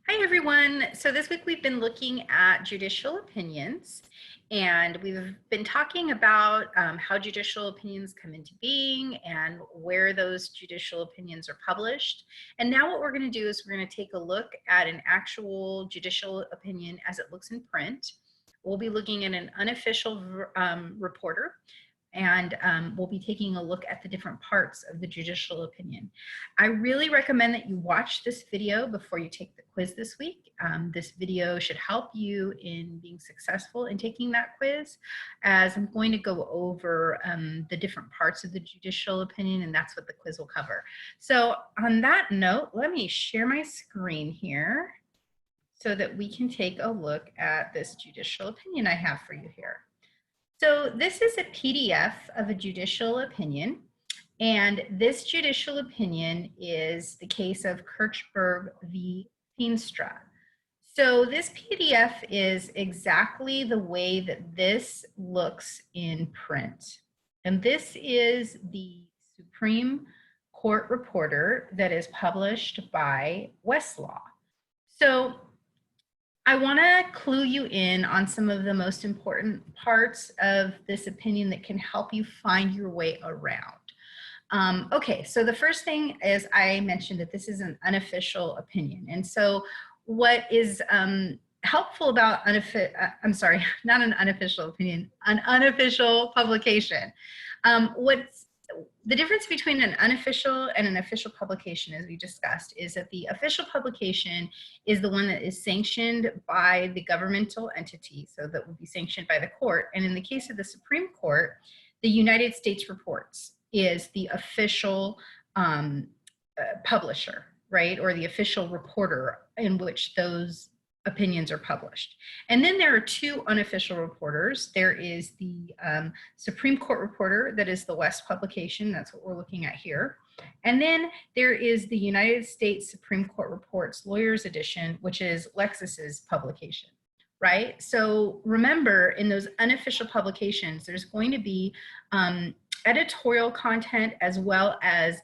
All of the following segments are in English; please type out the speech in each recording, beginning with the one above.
Hi, everyone. So this week we've been looking at judicial opinions, and we've been talking about how judicial opinions come into being and where those judicial opinions are published. And now what we're going to do is we're going to take a look at an actual judicial opinion as it looks in print. We'll be looking at an unofficial reporter, and we'll be taking a look at the different parts of the judicial opinion. I really recommend that you watch this video before you take the quiz this week. This video should help you in being successful in taking that quiz, as I'm going to go over the different parts of the judicial opinion, and that's what the quiz will cover. So on that note, let me share my screen here so that we can take a look at this judicial opinion I have for you here. So this is a PDF of a judicial opinion, and this judicial opinion is the case of Kirchberg v. Feenstra. So this PDF is exactly the way that this looks in print. And this is the Supreme Court reporter that is published by Westlaw. So I want to clue you in on some of the most important parts of this opinion that can help you find your way around. Okay, so the first thing is I mentioned that this is an unofficial opinion. And so what is helpful about I'm sorry, not an unofficial opinion, an unofficial publication. What's the difference between an unofficial and an official publication, as we discussed, is that the official publication is the one that is sanctioned by the governmental entity, so that would be sanctioned by the court. And in the case of the Supreme Court, the United States Reports is the official publisher, right, or the official reporter in which those opinions are published. And then there are two unofficial reporters. There is the Supreme Court reporter, that is the West publication. That's what we're looking at here. And then there is the United States Supreme Court Reports Lawyers Edition, which is Lexis's publication, right? So remember, in those unofficial publications, there's going to be editorial content as well as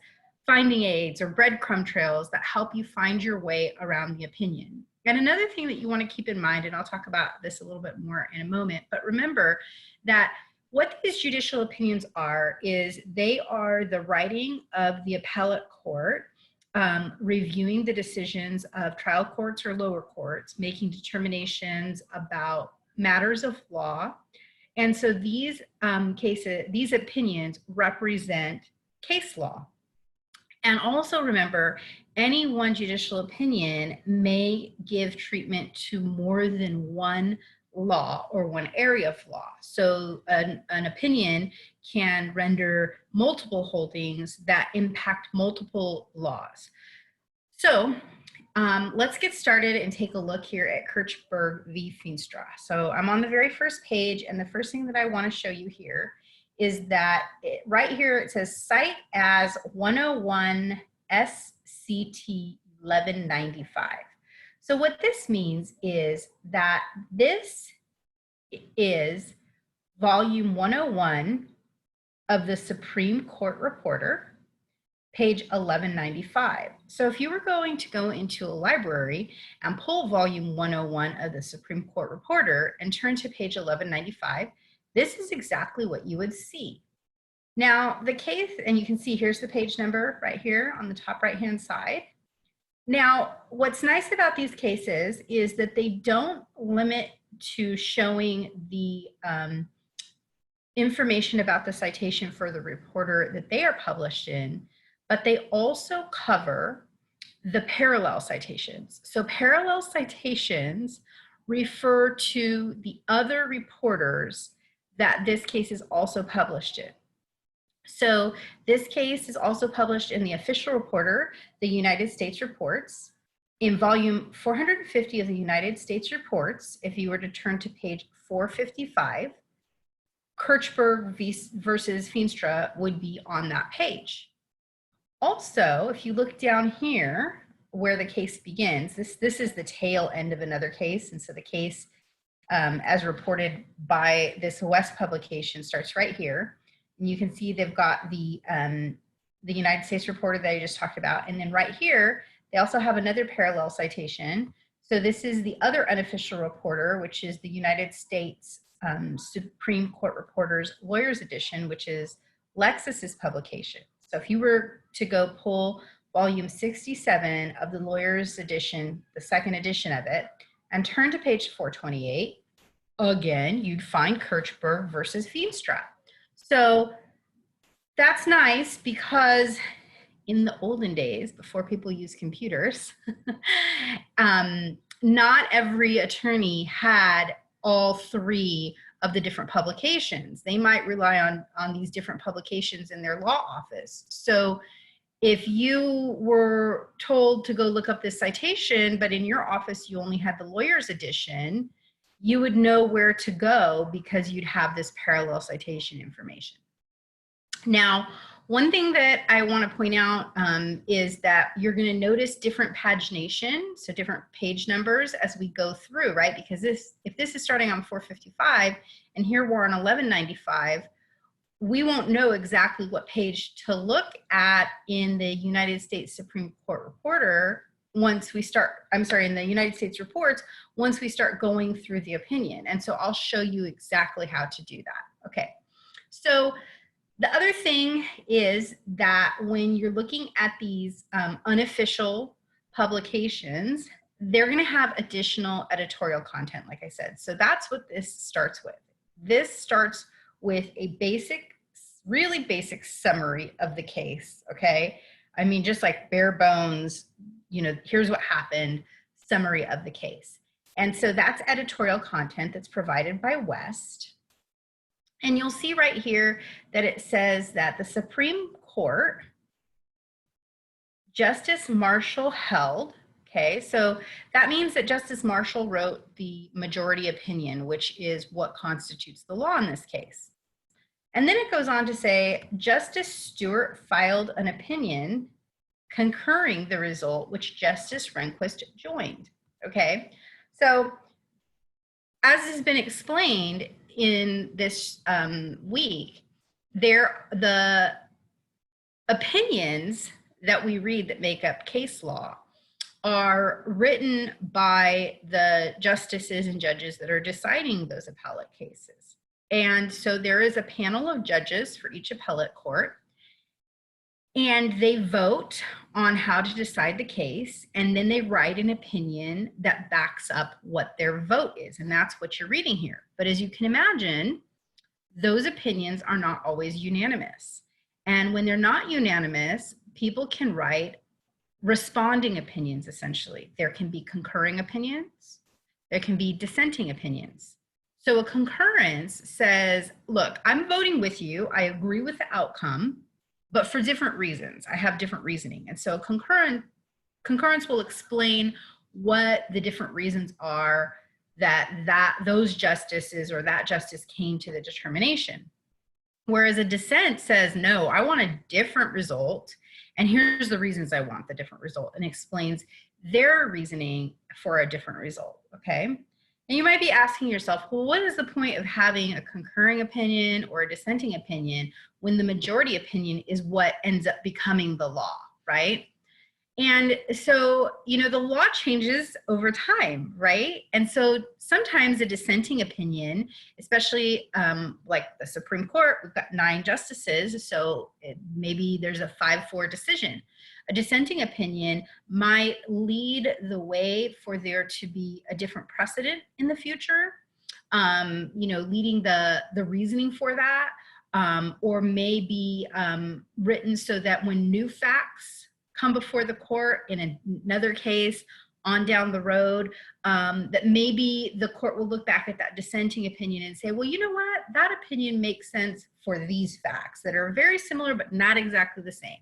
finding aids or breadcrumb trails that help you find your way around the opinion. And another thing that you want to keep in mind, and I'll talk about this a little bit more in a moment, but remember that what these judicial opinions are is they are the writing of the appellate court, reviewing the decisions of trial courts or lower courts, making determinations about matters of law. And so these these opinions represent case law. And also remember, any one judicial opinion may give treatment to more than one law or one area of law. So an opinion can render multiple holdings that impact multiple laws. So let's get started and take a look here at Kirchberg v. Feenstra. So I'm on the very first page, and the first thing that I want to show you here is that right here it says cite as 101 SCT 1195. So what this means is that this is volume 101 of the Supreme Court Reporter, page 1195. So if you were going to go into a library and pull volume 101 of the Supreme Court Reporter and turn to page 1195, this is exactly what you would see. Now, the case, and you can see here's the page number right here on the top right-hand side. Now, what's nice about these cases is that they don't limit to showing the information about the citation for the reporter that they are published in, but they also cover the parallel citations. So parallel citations refer to the other reporters that this case is also published in. So this case is also published in the Official Reporter, the United States Reports, in volume 450 of the United States Reports. If you were to turn to page 455, Kirchberg versus Feenstra would be on that page. Also, if you look down here where the case begins, this is the tail end of another case, and so the case as reported by this West publication starts right here. And you can see they've got the United States Reporter that I just talked about. And then right here, they also have another parallel citation So this is the other unofficial reporter, which is the United States Supreme Court Reporters Lawyers Edition, which is Lexis's publication. So if you were to go pull volume 67 of the Lawyers Edition, the second edition of it, and turn to page 428, again, you'd find Kirchberg versus Feenstra. So that's nice because in the olden days, before people used computers, not every attorney had all three of the different publications. They might rely on these different publications in their law office. So if you were told to go look up this citation, but in your office you only had the lawyer's edition, you would know where to go because you'd have this parallel citation information. Now, one thing that I want to point out is that you're going to notice different pagination, so different page numbers as we go through, right? Because if this is starting on 455 and here we're on 1195, we won't know exactly what page to look at in the United States Supreme Court Reporter once we start, in the United States reports, once we start going through the opinion. And so I'll show you exactly how to do that. Okay, so the other thing is that when you're looking at these unofficial publications, they're going to have additional editorial content, like I said. So that's what this starts with. This starts with a basic, really basic summary of the case, okay? I mean, just like bare bones, you know, here's what happened, summary of the case. And so that's editorial content that's provided by West. And you'll see right here that it says that the Supreme Court, Justice Marshall held, okay, so that means that Justice Marshall wrote the majority opinion, which is what constitutes the law in this case. And then it goes on to say, Justice Stewart filed an opinion concurring the result which Justice Rehnquist joined, okay? So as has been explained in this week, the opinions that we read that make up case law are written by the justices and judges that are deciding those appellate cases. And so there is a panel of judges for each appellate court, and they vote on how to decide the case, and then they write an opinion that backs up what their vote is, and that's what you're reading here. But as you can imagine, those opinions are not always unanimous. And when they're not unanimous, people can write responding opinions, essentially. There can be concurring opinions, there can be dissenting opinions. So a concurrence says, look, I'm voting with you, I agree with the outcome, but for different reasons. I have different reasoning. And so concurrence will explain what the different reasons are that those justices or that justice came to the determination. Whereas a dissent says, no, I want a different result, and here's the reasons I want the different result, and explains their reasoning for a different result, okay? And you might be asking yourself, well, what is the point of having a concurring opinion or a dissenting opinion when the majority opinion is what ends up becoming the law, right? And so, you know, the law changes over time, right? And so sometimes a dissenting opinion, especially like the Supreme Court, we've got 9 justices, so maybe there's a 5-4 decision. A dissenting opinion might lead the way for there to be a different precedent in the future, you know, leading the reasoning for that, or maybe written so that when new facts come before the court in another case on down the road, that maybe the court will look back at that dissenting opinion and say, well, you know what, that opinion makes sense for these facts that are very similar but not exactly the same.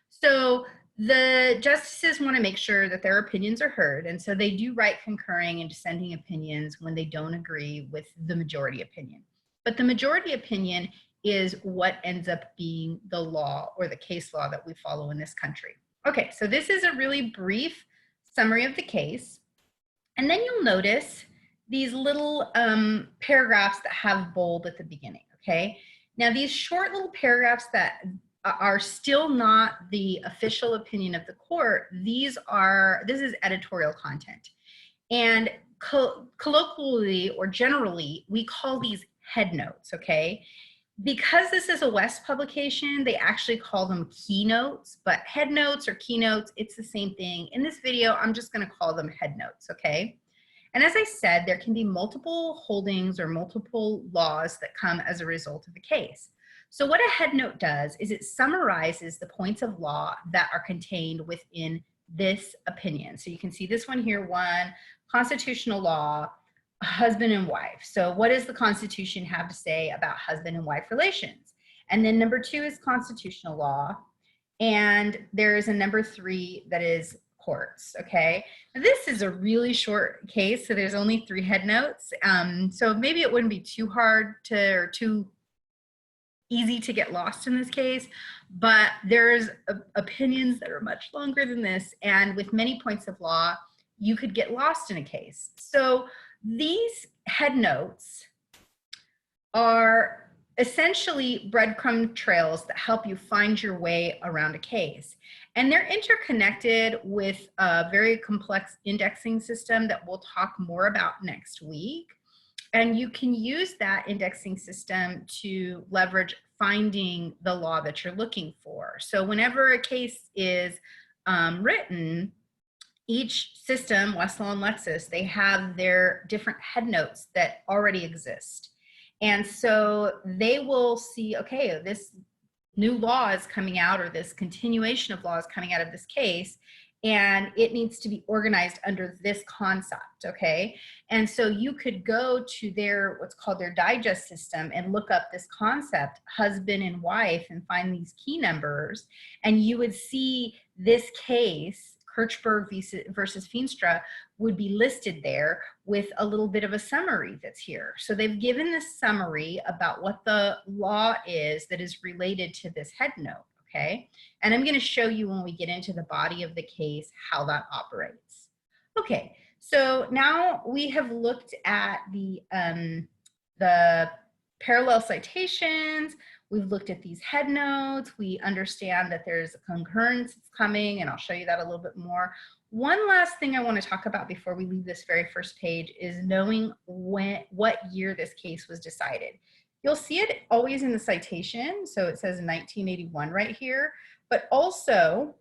So the justices want to make sure that their opinions are heard, and so they do write concurring and dissenting opinions when they don't agree with the majority opinion. But the majority opinion is what ends up being the law or the case law that we follow in this country. Okay, so this is a really brief summary of the case. And then you'll notice these little paragraphs that have bold at the beginning, okay? Now these short little paragraphs that are still not the official opinion of the court, this is editorial content. And colloquially or generally, we call these head notes, okay? Because this is a West publication, they actually call them keynotes, but head notes or keynotes, it's the same thing. In this video, I'm just gonna call them head notes, okay? And as I said, there can be multiple holdings or multiple laws that come as a result of the case. So what a head note does is it summarizes the points of law that are contained within this opinion. So you can see this one here, one, constitutional law, husband and wife. So what does the Constitution have to say about husband and wife relations? And then number two is constitutional law. And there is a number three that is courts, okay? Now, this is a really short case, so there's only 3 head notes. So maybe it wouldn't be too hard to, or too easy to get lost in this case, but there's opinions that are much longer than this. And with many points of law, you could get lost in a case. So these head notes are essentially breadcrumb trails that help you find your way around a case. And they're interconnected with a very complex indexing system that we'll talk more about next week. And you can use that indexing system to leverage finding the law that you're looking for. So whenever a case is written, each system, Westlaw and Lexis, they have their different head notes that already exist. And so they will see, okay, this new law is coming out, or this continuation of law is coming out of this case, and it needs to be organized under this concept, okay? And so you could go to their, what's called their digest system, and look up this concept, husband and wife, and find these key numbers, and you would see this case, Kirchberg versus Feenstra, would be listed there with a little bit of a summary that's here. So they've given this summary about what the law is that is related to this head note, okay? And I'm gonna show you when we get into the body of the case how that operates. Okay, so now we have looked at the parallel citations. We've looked at these head notes. We understand that there's a concurrence that's coming, and I'll show you that a little bit more. One last thing I want to talk about before we leave this very first page is knowing what year this case was decided. You'll see it always in the citation, so it says 1981 right here, but also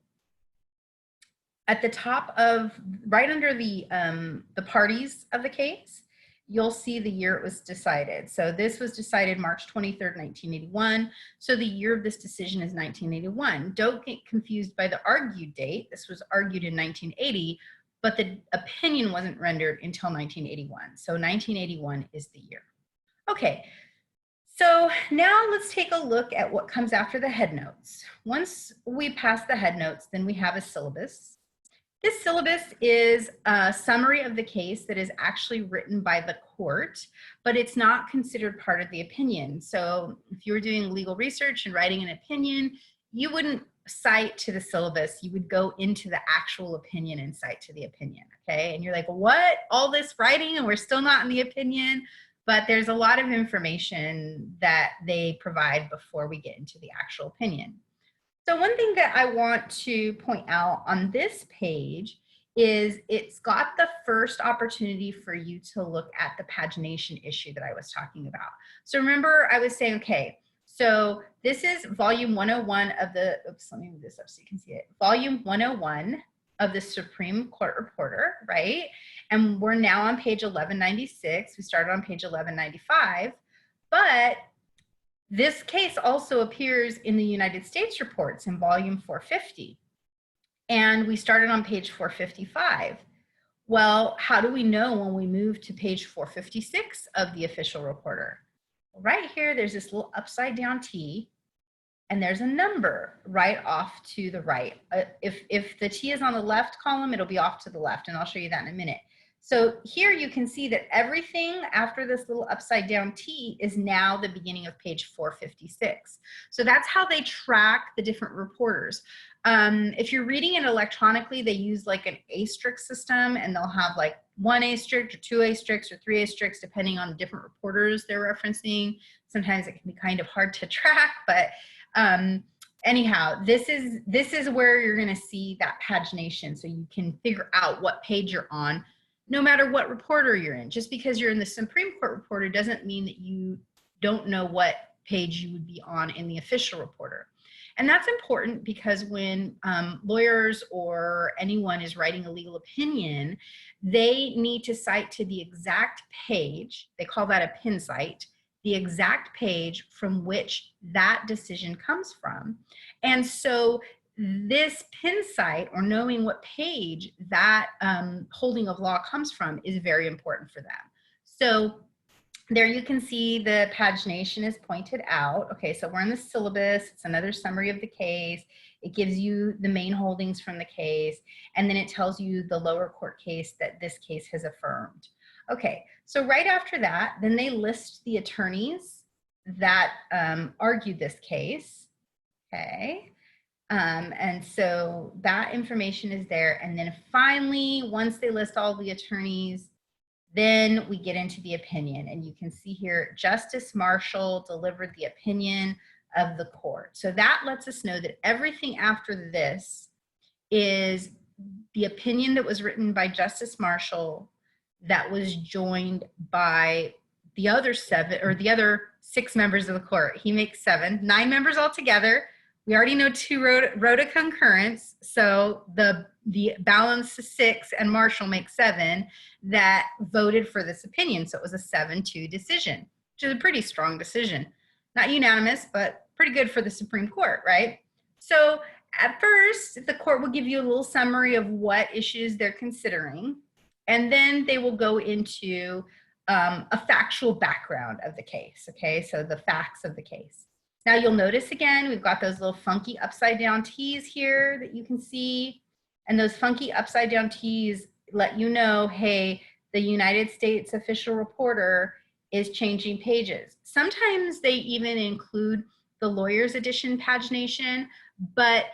at the top of, right under the parties of the case, you'll see the year it was decided. So this was decided March 23rd, 1981. So the year of this decision is 1981. Don't get confused by the argued date. This was argued in 1980, but the opinion wasn't rendered until 1981. So 1981 is the year. Okay, so now let's take a look at what comes after the head notes. Once we pass the head notes, then we have a syllabus. This syllabus is a summary of the case that is actually written by the court, but it's not considered part of the opinion. So if you were doing legal research and writing an opinion, you wouldn't cite to the syllabus, you would go into the actual opinion and cite to the opinion, okay? And you're like, what? All this writing and we're still not in the opinion? But there's a lot of information that they provide before we get into the actual opinion. So one thing that I want to point out on this page is it's got the first opportunity for you to look at the pagination issue that I was talking about. So remember I was saying, okay, so this is volume 101 of the, oops, let me move this up so you can see it. Volume 101 of the Supreme Court Reporter, right? And we're now on page 1196. We started on page 1195, but this case also appears in the United States reports in volume 450. And we started on page 455. Well, how do we know when we move to page 456 of the official reporter? Well, right here, there's this little upside down T, and there's a number right off to the right. If the T is on the left column, it'll be off to the left, and I'll show you that in a minute. So here you can see that everything after this little upside down T is now the beginning of page 456. So that's how they track the different reporters. If you're reading it electronically, they use like an asterisk system, and they'll have like 1 asterisk or 2 asterisks or 3 asterisks depending on the different reporters they're referencing. Sometimes it can be kind of hard to track, but anyhow, this is where you're going to see that pagination, so you can figure out what page you're on no matter what reporter you're in. Just because you're in the Supreme Court reporter doesn't mean that you don't know what page you would be on in the official reporter. And that's important because when lawyers or anyone is writing a legal opinion, they need to cite to the exact page, they call that a pin cite, the exact page from which that decision comes from. And so this pin cite, or knowing what page that holding of law comes from, is very important for them. So there you can see the pagination is pointed out. Okay, so we're in the syllabus. It's another summary of the case. It gives you the main holdings from the case, and then it tells you the lower court case that this case has affirmed. Okay, so right after that, then they list the attorneys that argued this case. Okay, and so that information is there. And then finally, once they list all the attorneys, then we get into the opinion, and you can see here, Justice Marshall delivered the opinion of the court. So that lets us know that everything after this is the opinion that was written by Justice Marshall that was joined by the other 6 members of the court. He makes 7, 9 members altogether. We already know 2 wrote a concurrence, so the balance is 6 and Marshall makes 7 that voted for this opinion. So it was a 7-2 decision, which is a pretty strong decision. Not unanimous, but pretty good for the Supreme Court, right? So at first, the court will give you a little summary of what issues they're considering, and then they will go into a factual background of the case, okay? So the facts of the case. Now you'll notice again, we've got those little funky upside down T's here that you can see. And those funky upside down T's let you know, hey, the United States official reporter is changing pages. Sometimes they even include the lawyer's edition pagination, but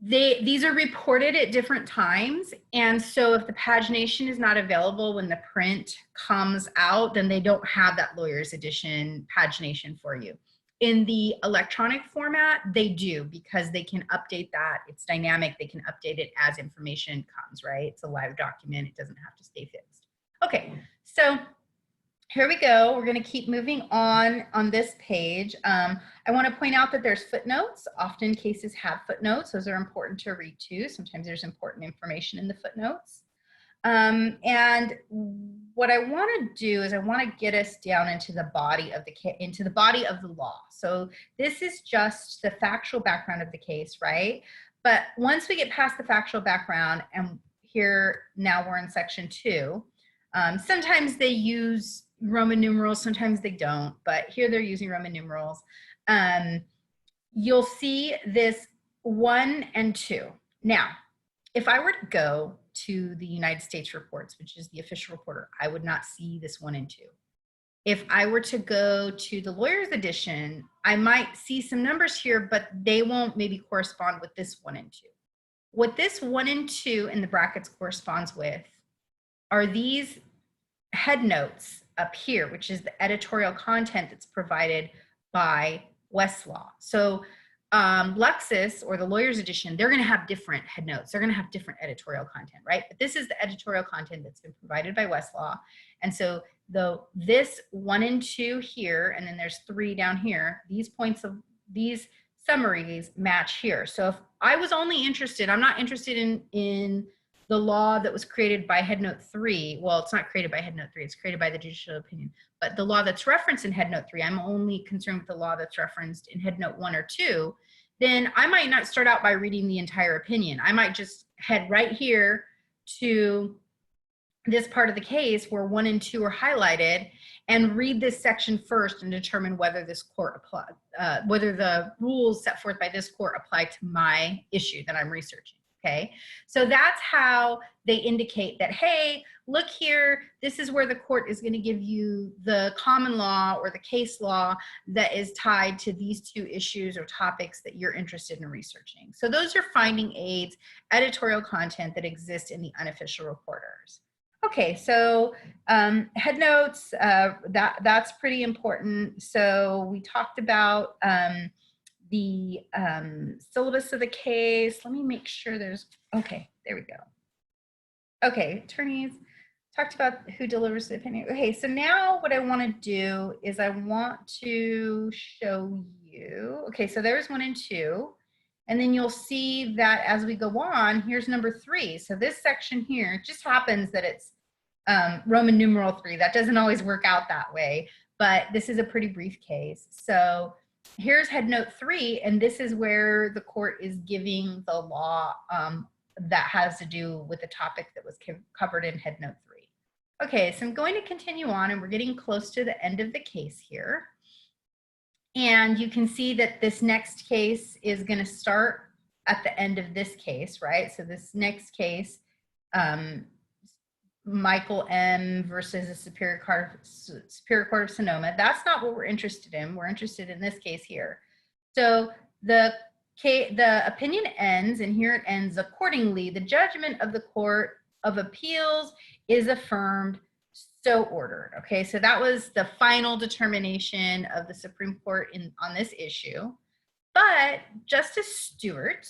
these are reported at different times. And so if the pagination is not available when the print comes out, then they don't have that lawyer's edition pagination for you. In the electronic format, they do, because they can update that. It's dynamic. They can update it as information comes, right? It's a live document. It doesn't have to stay fixed. Okay, so here we go. We're going to keep moving on this page. I want to point out that there's footnotes. Often cases have footnotes. Those are important to read too. Sometimes there's important information in the footnotes. And what I want to do is I want to get us down into the body of the law. So this is just the factual background of the case, right? But once we get past the factual background, and here now we're in section 2, sometimes they use Roman numerals, sometimes they don't, but here they're using Roman numerals. You'll see this 1 and 2. Now, if I were to go to the United States reports, which is the official reporter, I would not see this 1 and 2. If I were to go to the lawyer's edition, I might see some numbers here, but they won't maybe correspond with this 1 and 2. What this 1 and 2 in the brackets corresponds with are these head notes up here, which is the editorial content that's provided by Westlaw. So Lexis, or the lawyer's edition, they're going to have different head notes. They're going to have different editorial content, right? But this is the editorial content that's been provided by Westlaw. And so this 1 and 2 here, and then there's 3 down here, these summaries match here. So if I was only interested, I'm not interested in the law that was created by Head Note 3. Well, it's not created by Head Note 3, it's created by the judicial opinion. But the law that's referenced in Head Note 3, I'm only concerned with the law that's referenced in Head Note 1 or 2, then I might not start out by reading the entire opinion. I might just head right here to this part of the case where 1 and 2 are highlighted and read this section first and determine whether this court whether the rules set forth by this court apply to my issue that I'm researching. Okay, so that's how they indicate that, hey, look here, this is where the court is going to give you the common law or the case law that is tied to these 2 issues or topics that you're interested in researching. So those are finding aids, editorial content that exists in the unofficial reporters. Okay, so head notes, that's pretty important. So we talked about the syllabus of the case. Let me make sure there's, okay, there we go. Okay, attorneys talked about who delivers the opinion. Okay, so now what I want to do is I want to show you. Okay, so there's 1 and 2. And then you'll see that as we go on, here's number 3. So this section here, it just happens that it's Roman numeral 3. That doesn't always work out that way, but this is a pretty brief case. So here's head note 3, and this is where the court is giving the law that has to do with the topic that was covered in head note 3. Okay, so I'm going to continue on, and we're getting close to the end of the case here. And you can see that this next case is going to start at the end of this case, right? So this next case, Michael M. versus the Superior Court of Sonoma. That's not what we're interested in. We're interested in this case here. So the opinion ends, and here it ends. Accordingly, the judgment of the Court of Appeals is affirmed, so ordered. Okay, so that was the final determination of the Supreme Court on this issue. But Justice Stewart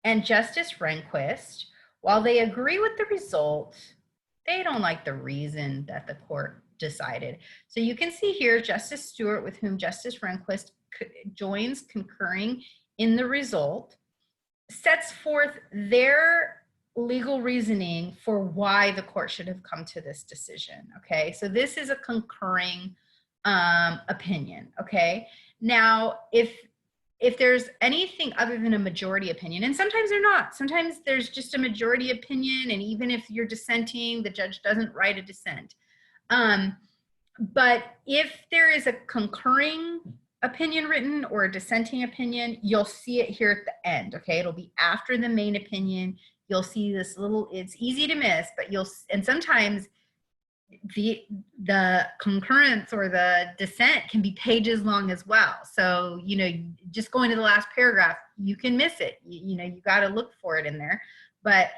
and Justice Rehnquist, while they agree with the result, they don't like the reason that the court decided. So you can see here Justice Stewart, with whom Justice Rehnquist joins concurring in the result, sets forth their legal reasoning for why the court should have come to this decision. Okay, so this is a concurring opinion. Okay, now if there's anything other than a majority opinion, and sometimes they're not, sometimes there's just a majority opinion, and even if you're dissenting, the judge doesn't write a dissent. But if there is a concurring opinion written or a dissenting opinion, you'll see it here at the end. Okay, it'll be after the main opinion. You'll see this little, it's easy to miss, but and sometimes the concurrence or the dissent can be pages long as well. So, just going to the last paragraph, you can miss it. You got to look for it in there, but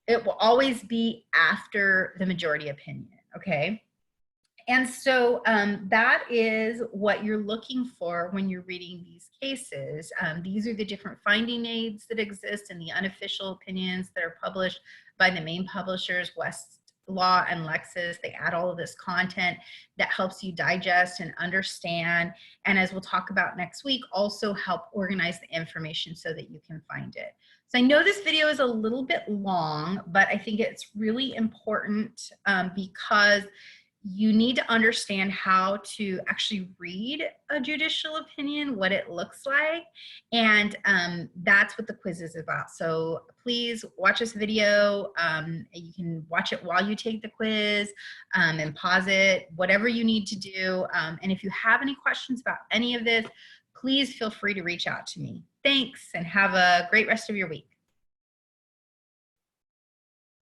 it will always be after the majority opinion. Okay. And so that is what you're looking for when you're reading these cases. These are the different finding aids that exist and the unofficial opinions that are published by the main publishers, Westlaw and Lexis. They add all of this content that helps you digest and understand. And as we'll talk about next week, also help organize the information so that you can find it. So I know this video is a little bit long, but I think it's really important because you need to understand how to actually read a judicial opinion, what it looks like, and that's what the quiz is about. So please watch this video. You can watch it while you take the quiz and pause it, whatever you need to do. And if you have any questions about any of this, please feel free to reach out to me. Thanks, and have a great rest of your week.